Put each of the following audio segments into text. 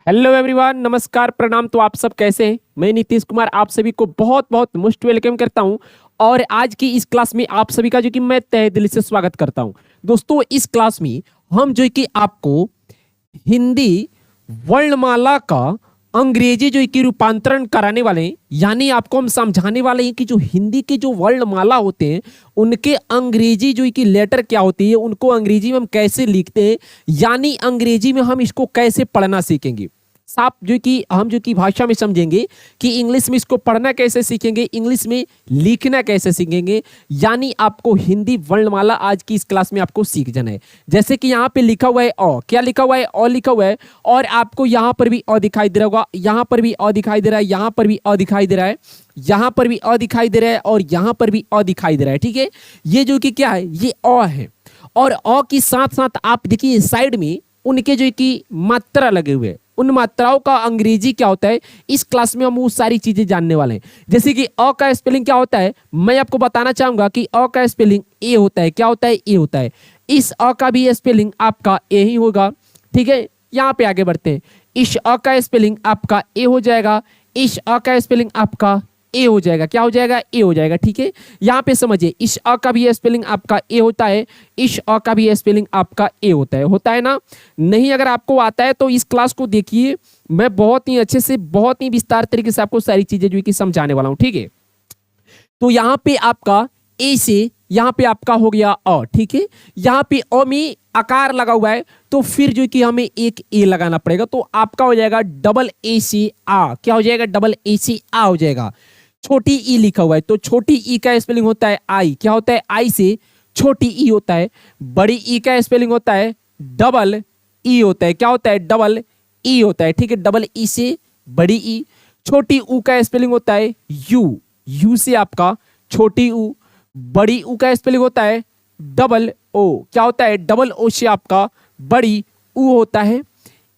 Hello everyone, नमस्कार, प्रणाम। तो आप सब कैसे हैं? मैं नीतीश कुमार आप सभी को बहुत बहुत मोस्ट वेलकम करता हूं और आज की इस क्लास में आप सभी का जो कि मैं तहे दिल से स्वागत करता हूं। दोस्तों, इस क्लास में हम जो कि आपको हिंदी वर्णमाला का अंग्रेजी जो कि रूपांतरण कराने वाले हैं, यानी आपको हम समझाने वाले हैं कि जो हिंदी के जो वर्णमाला होते हैं उनके अंग्रेजी जो कि लेटर क्या होती है, उनको अंग्रेजी में हम कैसे लिखते हैं, यानी अंग्रेजी में हम इसको कैसे पढ़ना सीखेंगे। साफ जो कि हम जो कि भाषा में समझेंगे कि इंग्लिश में इसको पढ़ना कैसे सीखेंगे, इंग्लिश में लिखना कैसे सीखेंगे, यानी आपको हिंदी वर्णमाला आज की इस क्लास में आपको सीख जाना है। जैसे कि यहाँ पे लिखा हुआ है अ, क्या लिखा हुआ है? अ लिखा हुआ है और आपको यहाँ पर भी अ दिखाई दे रहा होगा, यहाँ पर भी अ दिखाई दे रहा है, यहाँ पर भी अ दिखाई दे रहा है, यहाँ पर भी अ दिखाई दे रहा है और यहाँ पर भी अ दिखाई दे रहा है। ठीक है, ये जो कि क्या है, ये अ है। और अ की साथ साथ आप देखिए साइड में उनके जो कि मात्रा लगे हुए हैं, उन मात्राओं का अंग्रेजी क्या होता है, इस क्लास में हम वो सारी चीजें जानने वाले हैं। जैसे कि अ का स्पेलिंग क्या होता है, मैं आपको बताना चाहूंगा कि अ का स्पेलिंग ए होता है। क्या होता है? ए होता है। इस अ का भी स्पेलिंग आपका ए ही होगा। ठीक है, यहाँ पे आगे बढ़ते हैं। इस अ का स्पेलिंग आपका ए हो जाएगा, इस अ का स्पेलिंग आपका ए हो जाएगा। क्या हो जाएगा? ए हो जाएगा। ठीक है, यहाँ पे समझिए, इस अ का भी स्पेलिंग आपका ए होता है, इस अ का भी स्पेलिंग आपका ए होता है ना? नहीं, अगर आपको आता है तो इस क्लास को देखिए, मैं बहुत ही अच्छे से, बहुत ही विस्तार तरीके से आपको सारी चीजें जो है कि समझाने वाला हूँ। ठीक है, तो यहाँ पे आपका ए से यहाँ पे आपका हो गया अ। ठीक है, यहाँ पे अ में आकार लगा हुआ है तो फिर जो कि हमें एक ए लगाना पड़ेगा, तो आपका हो जाएगा डबल ए से आ। क्या हो जाएगा? डबल ए से आ हो जाएगा। छोटी ई लिखा हुआ है तो छोटी ई का स्पेलिंग होता है आई। क्या होता है? आई से छोटी ई होता है। बड़ी ई का स्पेलिंग होता है डबल ई होता है। क्या होता है? डबल ई होता है। ठीक है, डबल ई से बड़ी ई। छोटी ऊ का स्पेलिंग होता है यू। यू से आपका छोटी ऊ। बड़ी ऊ का स्पेलिंग होता है डबल ओ। क्या होता है? डबल ओ से आपका बड़ी ऊ होता है।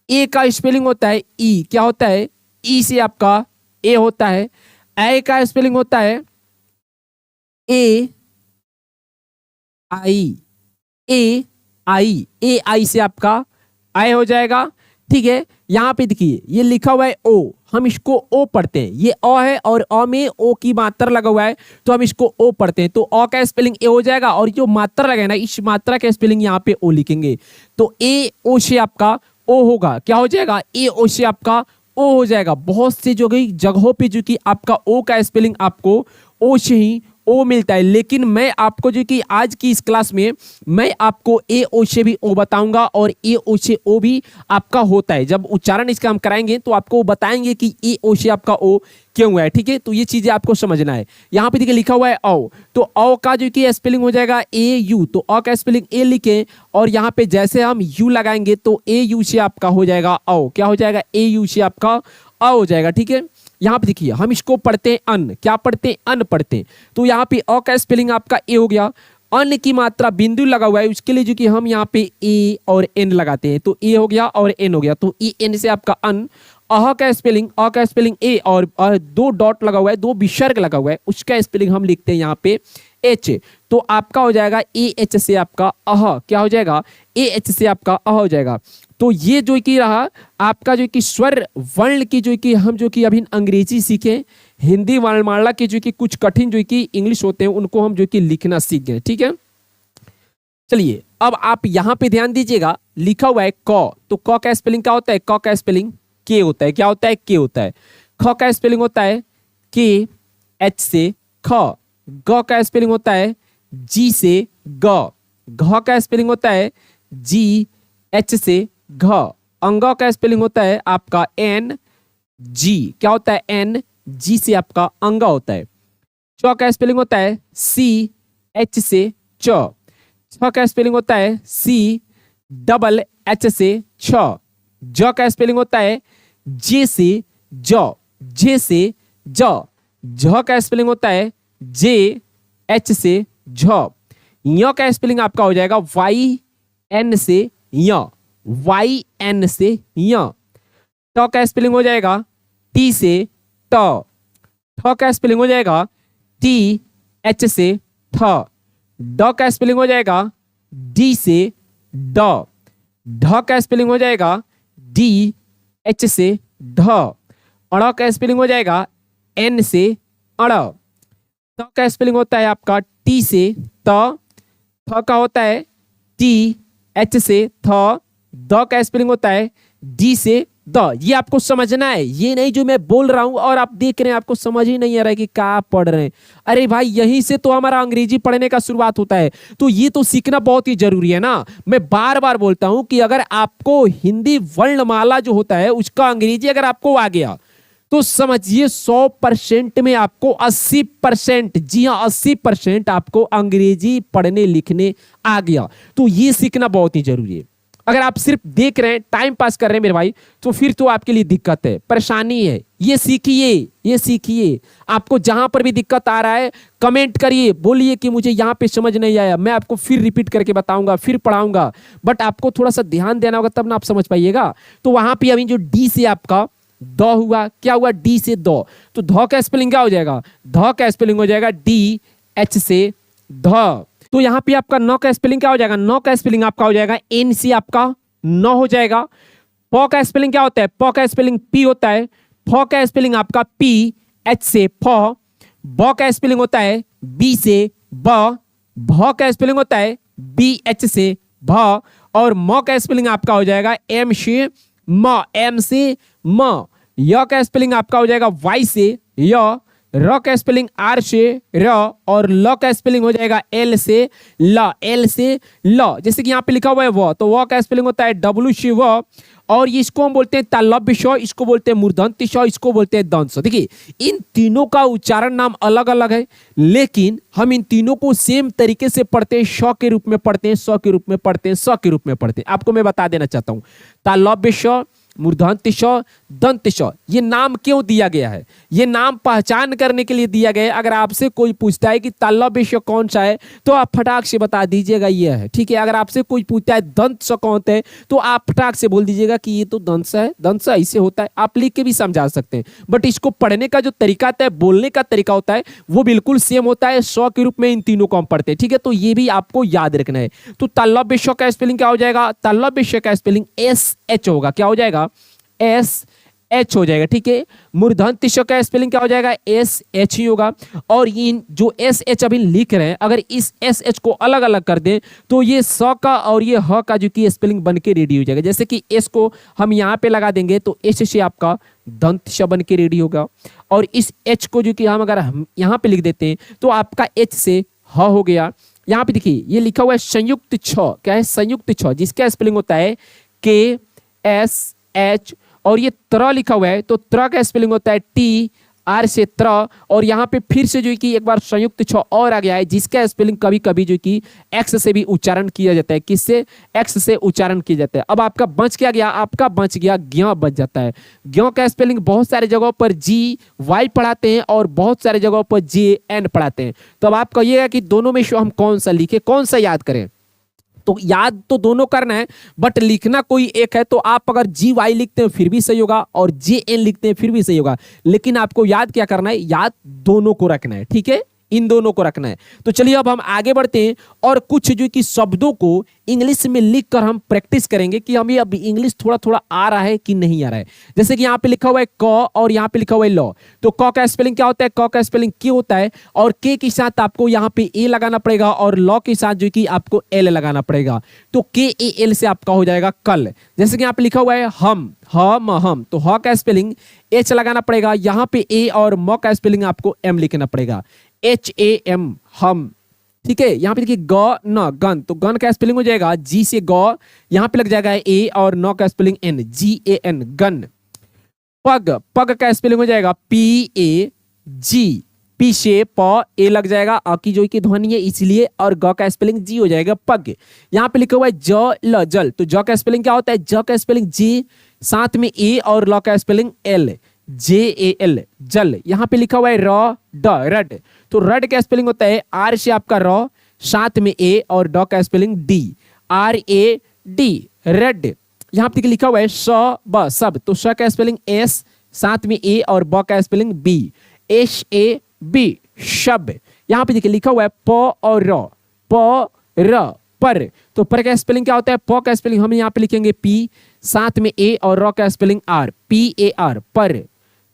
ए का स्पेलिंग होता है ई। क्या होता है? ई से आपका ए होता है। ए का स्पेलिंग होता है ए आई। ए आई, ए आई से आपका आई हो जाएगा। ठीक है, यहां पे देखिए ये लिखा हुआ है ओ, हम इसको ओ पढ़ते हैं। ये अ है और अ में ओ की मात्रा लगा हुआ है तो हम इसको ओ पढ़ते हैं, तो अ का स्पेलिंग ए हो जाएगा और जो मात्रा लगा है ना, इस मात्रा का स्पेलिंग यहाँ पे ओ लिखेंगे तो ए ओ से आपका ओ होगा। क्या हो जाएगा? ए ओ से आपका ओ हो जाएगा। बहुत सी जगहों पे जो कि आपका ओ का स्पेलिंग आपको ओ से ही ओ मिलता है, लेकिन मैं आपको जो कि आज की इस क्लास में मैं आपको ए ओ से भी ओ बताऊंगा और ए ओ से ओ भी आपका होता है। जब उच्चारण इसका हम कराएंगे तो आपको बताएंगे कि ए ओ से आपका ओ क्यों हुआ है। ठीक है, तो ये चीजें आपको समझना है। यहाँ पे देखिए लिखा हुआ है औ, तो औ का जो कि स्पेलिंग हो जाएगा ए यू, तो अ का स्पेलिंग ए लिखे और यहाँ पे जैसे हम यू लगाएंगे तो ए यू से आपका हो जाएगा औ। क्या हो जाएगा? ए यू से आपका अ हो जाएगा। ठीक है, यहाँ पे देखिए हम इसको पढ़ते हैं अन। क्या पढ़ते हैं? अन पढ़ते हैं। तो यहाँ पे अ का स्पेलिंग आपका ए हो गया। अन की मात्रा बिंदु लगा हुआ है, उसके लिए जो कि हम यहाँ पे ए और एन लगाते हैं, तो ए हो गया और एन हो गया, तो ई एन से आपका अन। अह का स्पेलिंग, अ का स्पेलिंग ए और दो डॉट लगा हुआ है, दो विसर्ग लगा हुआ है, उसका स्पेलिंग हम लिखते हैं यहाँ पे एच। तो आपका हो जाएगा ए एच से आपका अह। क्या हो जाएगा? ए एच से आपका अह हो जाएगा। तो ये जो कि रहा आपका जो कि स्वर वर्ण की जो कि हम जो कि अभी अंग्रेजी सीखे, हिंदी वर्णमाला के जो कि कुछ कठिन जो कि इंग्लिश होते हैं उनको हम जो कि लिखना सीख गए। ठीक है, चलिए अब आप यहां पे ध्यान दीजिएगा, लिखा हुआ है क, तो क का स्पेलिंग क्या होता है? क का स्पेलिंग के होता है। क्या होता है? के होता है। ख का स्पेलिंग होता है के एच से ख। ग का स्पेलिंग होता है जी से ग। घ का स्पेलिंग होता है जी एच से घ। अंग का स्पेलिंग होता है आपका एन जी। क्या होता है? एन जी से आपका अंग होता है। च का स्पेलिंग होता है सी एच से च। छ का स्पेलिंग होता है सी डबल एच से छ। ज का स्पेलिंग होता है जे से ज। जे से ज। झ का स्पेलिंग होता है जे एच से झ। य का स्पेलिंग आपका हो जाएगा वाई एन से य। वाई एन से य। ट का स्पेलिंग हो जाएगा टी से ट। ठ का स्पेलिंग हो जाएगा टी एच से ठ। ड का स्पेलिंग हो जाएगा डी से ड। ढ का स्पेलिंग हो जाएगा डी एच से ढ, अड़ का स्पेलिंग हो जाएगा एन से अड़, त का स्पेलिंग होता है आपका टी से त, थ का होता है टी, एच से थ, द का स्पेलिंग होता है डी से द। ये आपको समझना है, ये नहीं जो मैं बोल रहा हूं और आप देख रहे हैं आपको समझ ही नहीं आ रहा है कि क्या पढ़ रहे हैं। अरे भाई यहीं से तो हमारा अंग्रेजी पढ़ने का शुरुआत होता है, तो ये तो सीखना बहुत ही जरूरी है ना। मैं बार बार बोलता हूं कि अगर आपको हिंदी वर्णमाला जो होता है उसका अंग्रेजी अगर आपको आ गया तो समझिए 100% में आपको 80%, जी हाँ 80% आपको अंग्रेजी पढ़ने लिखने आ गया। तो ये सीखना बहुत ही जरूरी है। अगर आप सिर्फ देख रहे हैं, टाइम पास कर रहे हैं मेरे भाई, तो फिर तो आपके लिए दिक्कत है, परेशानी है। ये सीखिए, ये सीखिए। आपको जहां पर भी दिक्कत आ रहा है कमेंट करिए, बोलिए कि मुझे यहाँ पे समझ नहीं आया, मैं आपको फिर रिपीट करके बताऊंगा, फिर पढ़ाऊंगा। बट आपको थोड़ा सा ध्यान देना होगा तब ना आप समझ पाइएगा। तो वहां पे अभी जो डी से आपका द हुआ, क्या हुआ डी से द, तो ध का स्पेलिंग क्या हो जाएगा, ध का स्पेलिंग हो जाएगा डी, एच से ध। तो यहाँ पे आपका न का स्पेलिंग क्या हो जाएगा, न का स्पेलिंग आपका हो जाएगा एन से आपका न हो जाएगा। प का स्पेलिंग क्या होता है, प का स्पेलिंग पी होता है, फ का स्पेलिंग आपका पी, एच से फ। ब का स्पेलिंग होता है बी से ब, भ का स्पेलिंग होता है बी, एच से भ। और म का स्पेलिंग आपका हो जाएगा एम से म, एम से म। य का स्पेलिंग आपका हो जाएगा वाई से य, र का स्पेलिंग आर से र, और ल का स्पेलिंग हो जाएगा एल से ल, एल से ल। जैसे कि यहाँ पे लिखा हुआ है व, तो व का स्पेलिंग होता है डब्ल्यू से व। और इसको हम बोलते हैं तालव्य श, इसको बोलते हैं मूर्धन्य श, इसको बोलते हैं दंत श। देखिए इन तीनों का उच्चारण नाम अलग अलग है, लेकिन हम इन तीनों को सेम तरीके से पढ़ते हैं, श के रूप में पढ़ते हैं, स के रूप में पढ़ते हैं, स के रूप में पढ़ते हैं। आपको मैं बता देना चाहता हूं, तालव्य श, मूर्धन्य श, दंत श, ये नाम क्यों दिया गया है, ये नाम पहचान करने के लिए दिया गया है। अगर आपसे कोई पूछता है कि तालव्य श कौन सा है तो आप फटाक से बता दीजिएगा ये है, ठीक है। अगर आपसे कोई पूछता है दंत श कौन है तो आप फटाक से बोल दीजिएगा कि ये तो दंत श है, दंत श ऐसे होता है। आप लिख के भी समझा सकते हैं, बट इसको पढ़ने का जो तरीका होता है, बोलने का तरीका होता है, वो बिल्कुल सेम होता है। श के रूप में इन तीनों को हम पढ़ते हैं, ठीक है। तो ये भी आपको याद रखना है। तो तालव्य श का स्पेलिंग क्या हो जाएगा, तालव्य श का स्पेलिंग एस एच होगा, क्या हो जाएगा, एस एच हो जाएगा, ठीक है। मूर्धन्य श का स्पेलिंग क्या हो जाएगा, एस एच ही होगा। और इन जो एस एच अभी लिख रहे हैं, अगर इस एस एच को अलग अलग कर दें तो ये स का और ये ह का जो कि स्पेलिंग बन के रेडी हो जाएगा। जैसे कि एस को हम यहाँ पे लगा देंगे तो एस से आपका दंत श बन के रेडी होगा, और इस एच को जो कि हम अगर हम यहाँ पे लिख देते हैं तो आपका एच से ह हो गया। यहाँ पे देखिए ये लिखा हुआ है संयुक्त छ, क्या है, संयुक्त छ, जिसका स्पेलिंग होता है के एस एच। और ये त्र लिखा हुआ है तो त्र का स्पेलिंग होता है टी, आर से त्र। और यहाँ पे फिर से जो कि एक बार संयुक्त छ और आ गया है, जिसका स्पेलिंग कभी कभी जो कि एक्स से भी उच्चारण किया जाता है, किससे, एक्स से उच्चारण किया जाता है। अब आपका बच क्या गया, आपका बच गया ज्ञ बच जाता है। ज्ञ का स्पेलिंग बहुत सारे जगहों पर जी वाई पढ़ाते हैं और बहुत सारे जगहों पर जे एन पढ़ाते हैं। तो अब आप कहिएगा कि दोनों में से हम कौन सा लिखे, कौन सा याद करें। तो याद तो दोनों करना है, बट लिखना कोई एक है। तो आप अगर जी वाई लिखते हैं फिर भी सही होगा और जे एन लिखते हैं फिर भी सही होगा, लेकिन आपको याद क्या करना है, याद दोनों को रखना है, ठीक है, इन दोनों को रखना है। तो चलिए अब हम आगे बढ़ते हैं और कुछ जो कि शब्दों को इंग्लिश में लिखकर हम प्रैक्टिस करेंगे कि हमें अब इंग्लिश थोड़ा थोड़ा आ रहा है कि नहीं आ रहा है। जैसे कि यहाँ पे लिखा हुआ है क और यहाँ पे लिखा हुआ है लॉ, तो क का स्पेलिंग क्या होता है, क का स्पेलिंग के होता है, और के के साथ आपको यहाँ पे ए लगाना पड़ेगा और लॉ के साथ जो कि आपको एल लगाना पड़ेगा। तो के ए एल से आपका हो जाएगा कल। जैसे कि यहाँ पे लिखा हुआ है हम, तो ह का स्पेलिंग एच लगाना पड़ेगा, यहाँ पे ए, और म का स्पेलिंग आपको एम लिखना पड़ेगा, एच ए एम, हम, ठीक है। यहाँ पे देखिए ग न गन, तो गन का स्पेलिंग हो जाएगा जी से ग, यहाँ पे लग जाएगा ए, और न का spelling N, ji A N, gun. पग, पग का स्पेलिंग हो जाएगा पी ए जी, पी से प ए लग जाएगा, अ की जो की ध्वनि है इसलिए, और ग का स्पेलिंग जी हो जाएगा पग। यहाँ पे लिखा हुआ है ज ल जल, तो ज का स्पेलिंग क्या होता है, ज का स्पेलिंग जी, साथ में ए, और ल का spelling L, J A L, जल। यहाँ पे लिखा हुआ है र ड रड, तो रड का स्पेलिंग होता है आर से आपका र, साथ में ए, और ड का spelling D, R A D, रेड। यहाँ पे लिखा हुआ है स ब सब, तो स का स्पेलिंग एस, साथ में ए, और ब का spelling B, S A B, शब। यहाँ पे देखिए लिखा हुआ है प और र, प र, पर, तो पर का स्पेलिंग क्या होता है? प का स्पेलिंग हम यहाँ पे लिखेंगे पी, साथ में ए और र का spelling are, P A R, पर।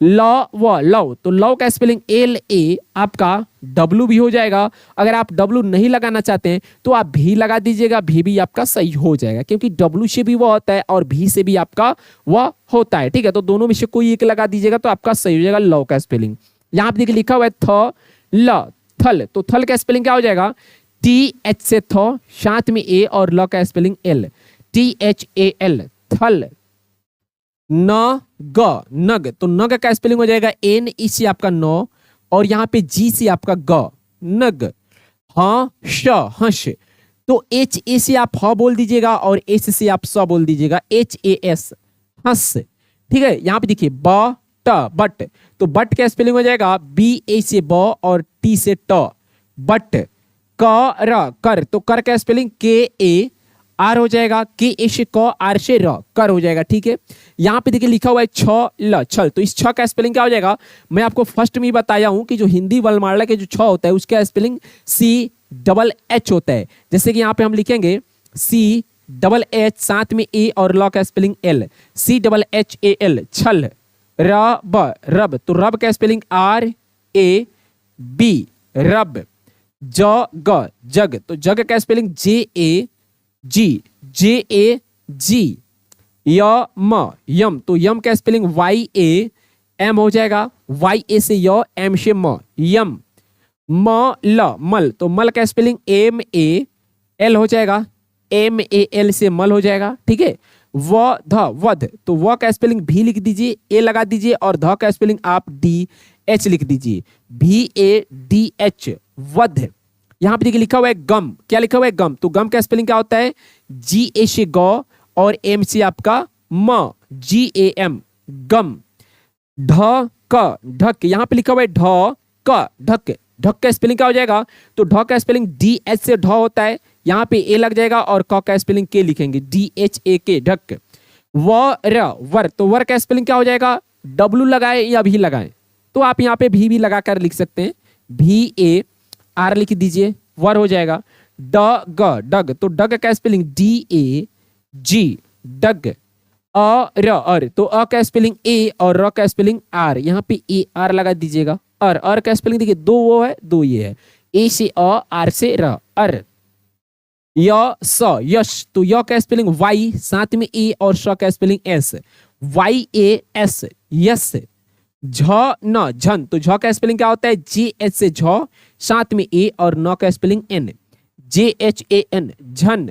ल व लव, तो लव का स्पेलिंग एल ए आपका डब्लू भी हो जाएगा। अगर आप डब्लू नहीं लगाना चाहते हैं तो आप भी लगा दीजिएगा, भी आपका सही हो जाएगा, क्योंकि डब्लू से भी वह होता है और भी से भी आपका वह होता है। ठीक है, तो दोनों में से कोई एक लगा दीजिएगा तो आपका सही हो जाएगा लव का स्पेलिंग। यहाँ पे देखिए लिखा हुआ है थ ल, थल, तो थल का स्पेलिंग क्या हो जाएगा? टी एच से थ, साथ में ए और ल का spelling L, T H A L, थल। न ग, नग, तो नग का स्पेलिंग हो जाएगा एन ई से आपका नौ और यहाँ पे जी से आपका ग, नग। हाँ श, हंस, तो एच ए से आप ह बोल दीजिएगा और एस से आप स बोल दीजिएगा, एच ए एस, हंस। ठीक है, यहाँ पे देखिए ब ट, बट, तो बट का स्पेलिंग हो जाएगा बी ए से ब और टी से ट, बट। क र, कर, तो कर का स्पेलिंग के ए आर हो जाएगा, के ए से क, आर से र, कर हो जाएगा। ठीक है, यहाँ पे देखिए लिखा हुआ है छ ल, छल, तो इस छ का स्पेलिंग क्या हो जाएगा? मैं आपको फर्स्ट में ही बताया हूं कि जो हिंदी वर्णमाला के जो छ होता है उसका स्पेलिंग सी डबल एच होता है। जैसे कि यहाँ पे हम लिखेंगे सी डबल एच, साथ में ए और ल का spelling L, C double H A L, छल। र ब, रब, तो रब का स्पेलिंग आर ए बी, रब। ज ग, जग, तो जग का स्पेलिंग जे ए जी, जे ए जी। य म, यम, तो यम का स्पेलिंग वाई ए एम हो जाएगा, वाई ए से य, एम से म, यम। म ल, मल, तो मल का स्पेलिंग एम ए एल हो जाएगा, एम ए एल से मल हो जाएगा। ठीक है, व ध, वध, तो व का स्पेलिंग भी लिख दीजिए, ए लगा दीजिए और ध का स्पेलिंग आप डी एच लिख दीजिए, भी ए डी एच, वध। यहाँ पे देखिए लिखा हुआ है गम, क्या लिखा हुआ है? गम, तो गम का स्पेलिंग क्या होता है? जी ए से ग और एम से आपका म, जी ए एम, गम। ढ क, ढक, यहाँ पे लिखा हुआ है ढ क, ढक, ढक का स्पेलिंग क्या हो जाएगा? तो ढ का स्पेलिंग डी एच से ढ होता है, यहाँ पे ए लग जाएगा और क का स्पेलिंग के लिखेंगे, डी एच ए के, ढक। व र, वर, तो वर का स्पेलिंग क्या हो जाएगा? डब्लू लगाए या भी लगाए, तो आप यहाँ पे भी लगाकर लिख सकते हैं, भी ए आर लिख दीजिए, वर हो जाएगा। ड ग, डग, तो डग का स्पेलिंग डी ए जी, डग। अ र, अर, तो अ का स्पेलिंग ए और र का स्पेलिंग आर, यहाँ पे ए आर लगा दीजिएगा। अर का स्पेलिंग देखिए दो वो है दो ये है, ए से अ, आर से र, अर। य स, यश, तो य का स्पेलिंग वाई, साथ में ए और स का spelling S, Y A S, यस। झ न, झन, तो झ का स्पेलिंग क्या होता है? जी एच से झ, साथ में ए और न का spelling N, J H A N, झन।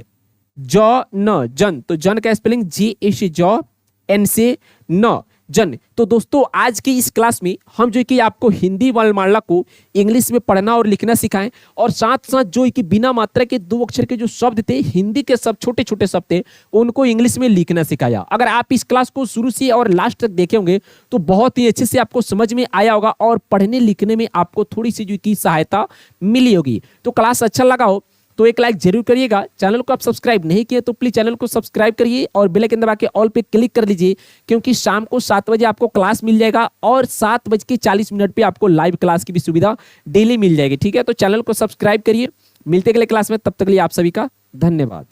ज न, जन, तो जन का स्पेलिंग जे ए से ज, एन से न, जन। तो दोस्तों आज की इस क्लास में हम जो कि आपको हिंदी वर्णमाला को इंग्लिश में पढ़ना और लिखना सिखाएं और साथ साथ जो कि बिना मात्रा के दो अक्षर के जो शब्द थे, हिंदी के सब छोटे छोटे शब्द थे, उनको इंग्लिश में लिखना सिखाया। अगर आप इस क्लास को शुरू से और लास्ट तक देखे होंगे तो बहुत ही अच्छे से आपको समझ में आया होगा और पढ़ने लिखने में आपको थोड़ी सी जो की सहायता मिली होगी। तो क्लास अच्छा लगा हो तो एक लाइक जरूर करिएगा। चैनल को आप सब्सक्राइब नहीं किए तो प्लीज चैनल को सब्सक्राइब करिए और बेल आइकन दबा के ऑल पे क्लिक कर लीजिए, क्योंकि शाम को 7 बजे आपको क्लास मिल जाएगा और 7:40 पे आपको लाइव क्लास की भी सुविधा डेली मिल जाएगी। ठीक है, तो चैनल को सब्सक्राइब करिए। मिलते अगले क्लास में, तब तक के लिए आप सभी का धन्यवाद।